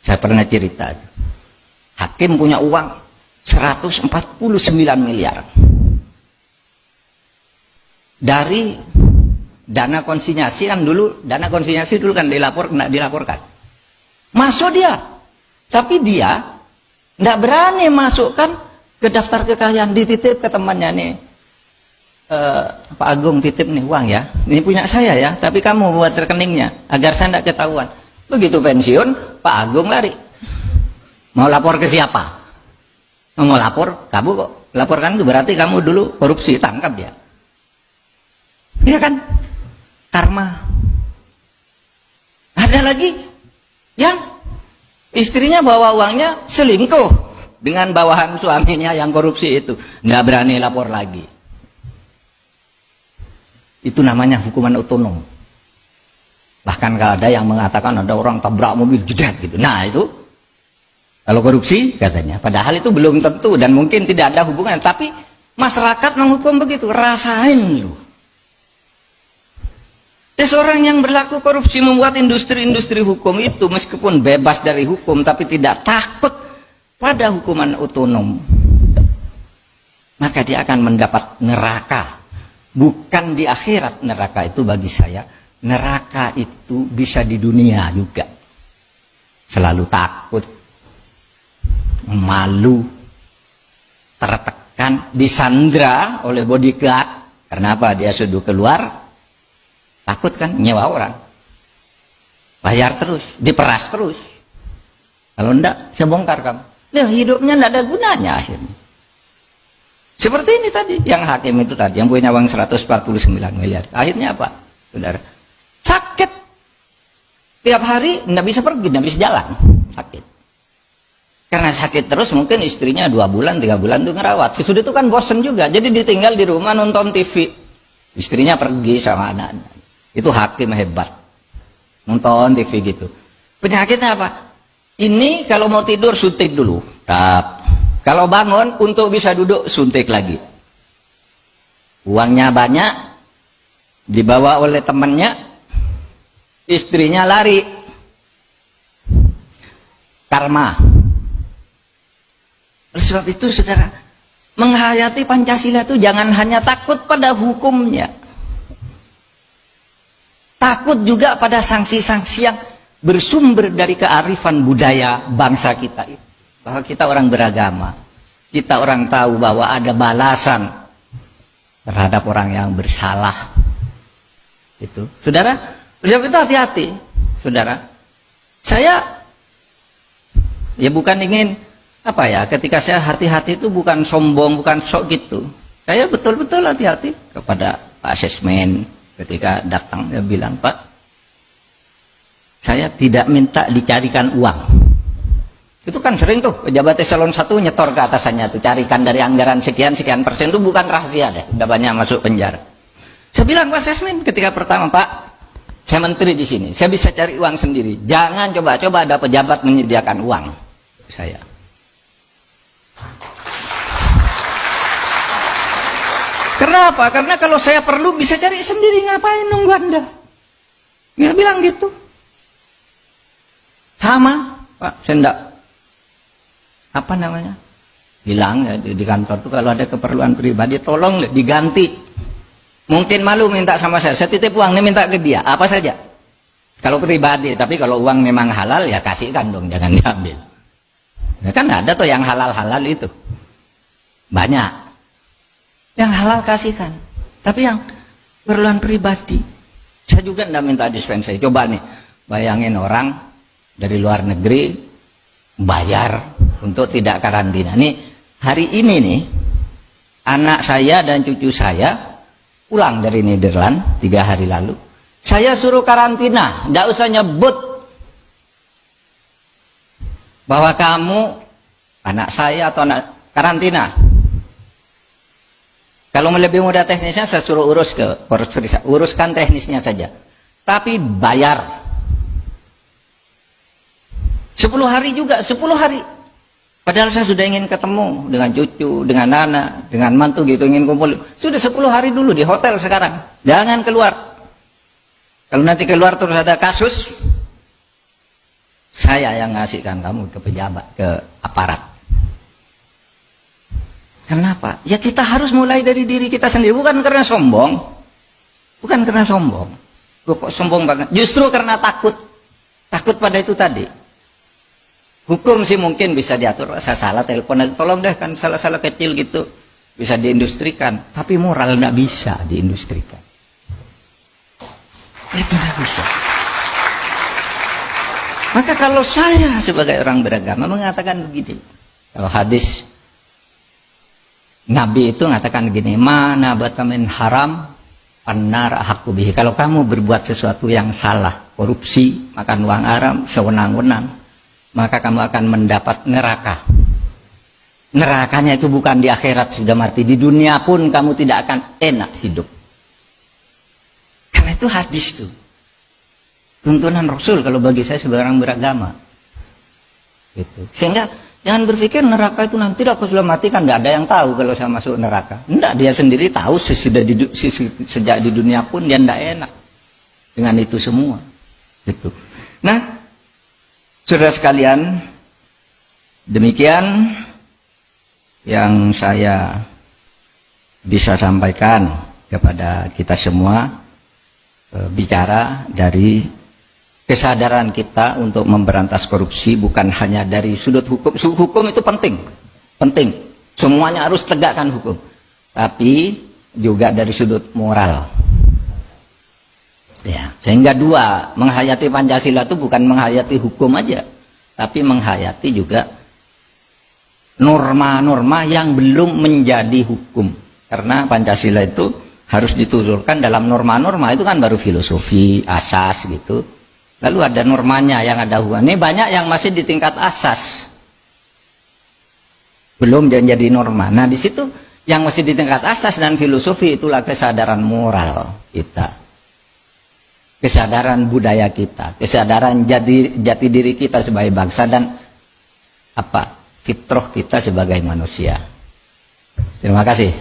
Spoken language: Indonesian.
Saya pernah cerita, hakim punya uang 149 miliar dari dana konsinyasi. Kan dulu dana konsinyasi dulu kan dilaporkan, masuk dia, tapi dia tidak berani masukkan ke daftar kekayaan, dititip ke temannya nih, Pak Agung titip nih uang ya, ini punya saya ya, tapi kamu buat rekeningnya agar saya tidak ketahuan. Begitu pensiun, Pak Agung lari. Mau lapor ke siapa? Mau lapor, kamu kok laporkan itu berarti kamu dulu korupsi, tangkap dia. Iya kan? Karma. Ada lagi yang istrinya bawa uangnya selingkuh dengan bawahan suaminya yang korupsi itu, nggak berani lapor lagi. Itu namanya hukuman otonom. Bahkan kalau ada yang mengatakan ada orang tabrak mobil jedet gitu. Nah itu kalau korupsi katanya. Padahal itu belum tentu dan mungkin tidak ada hubungan. Tapi masyarakat menghukum begitu. Rasain lu. Dan seorang yang berlaku korupsi membuat industri-industri hukum itu meskipun bebas dari hukum tapi tidak takut pada hukuman otonom, maka dia akan mendapat neraka. Bukan di akhirat neraka itu bagi saya. Neraka itu bisa di dunia juga. Selalu takut, malu, tertekan, disandra oleh bodyguard. Karena apa? Dia sudah keluar, takut kan nyewa orang. Bayar terus, diperas terus. Kalau enggak, saya bongkar kamu. Nah, hidupnya enggak ada gunanya akhirnya. Seperti ini tadi, yang hakim itu tadi, yang punya uang 149 miliar. Akhirnya apa, saudara? Sakit. Tiap hari nggak bisa pergi, nggak bisa jalan. Sakit. Karena sakit terus mungkin istrinya 2 bulan, 3 bulan tuh ngerawat. Sesudah itu kan bosen juga. Jadi ditinggal di rumah nonton TV. Istrinya pergi sama anak-anak. Itu hakim hebat. Nonton TV gitu. Penyakitnya apa? Ini kalau mau tidur suntik dulu. Tap. Kalau bangun untuk bisa duduk suntik lagi. Uangnya banyak. Dibawa oleh temannya. Istrinya lari. Karma. Oleh sebab itu saudara, menghayati Pancasila itu jangan hanya takut pada hukumnya, takut juga pada sanksi-sanksi yang bersumber dari kearifan budaya bangsa kita. Bahwa kita orang beragama, kita orang tahu bahwa ada balasan terhadap orang yang bersalah. Itu saudara, sebab itu hati-hati, saudara. Saya ya bukan ingin apa ya, ketika saya hati-hati itu bukan sombong, bukan sok gitu. Saya betul-betul hati-hati kepada Pak Asesmen ketika datang. Dia bilang, Pak, saya tidak minta dicarikan uang. Itu kan sering tuh pejabat eselon 1 nyetor ke atasannya tuh, carikan dari anggaran sekian persen. Itu bukan rahasia deh, udah banyak masuk penjara. Saya bilang Pak Asesmen ketika pertama, Pak, saya menteri di sini, saya bisa cari uang sendiri. Jangan coba-coba ada pejabat menyediakan uang saya. Kenapa? Karena kalau saya perlu bisa cari sendiri, ngapain nunggu Anda? Dia bilang gitu. Sama, Pak, saya enggak apa namanya? Bilang ya di kantor tuh kalau ada keperluan pribadi tolong diganti. Mungkin malu minta sama saya titip uang, nih minta ke dia, apa saja. Kalau pribadi, tapi kalau uang memang halal ya kasihkan dong, jangan diambil. Ya kan ada tuh yang halal-halal itu. Banyak. Yang halal kasihkan. Tapi yang keperluan pribadi, saya juga enggak minta dispensasi. Coba nih, bayangin orang dari luar negeri bayar untuk tidak karantina. Nih, hari ini nih, anak saya dan cucu saya pulang dari Nederland 3 hari lalu. Saya suruh karantina, tidak usah nyebut bahwa kamu anak saya atau anak karantina. Kalau lebih mudah teknisnya saya suruh uruskan teknisnya saja. Tapi bayar. 10 hari juga, 10 hari. Padahal saya sudah ingin ketemu dengan cucu, dengan anak, dengan mantu gitu, ingin kumpul. Sudah 10 hari dulu di hotel sekarang. Jangan keluar. Kalau nanti keluar terus ada kasus, Saya yang ngasihkan kamu ke pejabat, ke aparat. Kenapa? Ya kita harus mulai dari diri kita sendiri, bukan karena sombong. Bukan karena sombong. Kok sombong banget? Justru karena takut. Takut pada itu tadi. Hukum sih mungkin bisa diatur, saya salah telepon aja, tolong deh, kan salah-salah kecil gitu. Bisa diindustrikan. Tapi moral nggak bisa diindustrikan. Itu nggak bisa. Maka kalau saya sebagai orang beragama mengatakan begini. Kalau hadis Nabi itu mengatakan begini, mana batamin haram annar hakubihi. Kalau kamu berbuat sesuatu yang salah, korupsi, makan uang haram, sewenang-wenang, maka kamu akan mendapat neraka. Nerakanya itu bukan di akhirat sudah mati, di dunia pun kamu tidak akan enak hidup. Karena itu hadis tuh. Tuntunan Rasul kalau bagi saya sebagai orang beragama. Gitu. Sehingga jangan berpikir neraka itu nanti aku sudah mati kan tidak ada yang tahu kalau saya masuk neraka. Tidak, dia sendiri tahu sejak di dunia pun dia tidak enak dengan itu semua. Gitu. Nah, saudara sekalian, demikian yang saya bisa sampaikan kepada kita semua, bicara dari kesadaran kita untuk memberantas korupsi bukan hanya dari sudut hukum. Hukum itu penting, semuanya harus tegakkan hukum, tapi juga dari sudut moral. Ya, sehingga dua, menghayati Pancasila itu bukan menghayati hukum aja, tapi menghayati juga norma-norma yang belum menjadi hukum. Karena Pancasila itu harus dituturkan dalam norma-norma, itu kan baru filosofi, asas gitu. Lalu ada normanya yang ada hubungan. Ini banyak yang masih di tingkat asas, belum jadi norma. Nah di situ yang masih di tingkat asas dan filosofi, itulah kesadaran moral kita, kesadaran budaya kita, kesadaran jati diri kita sebagai bangsa, dan fitrah kita sebagai manusia. Terima kasih.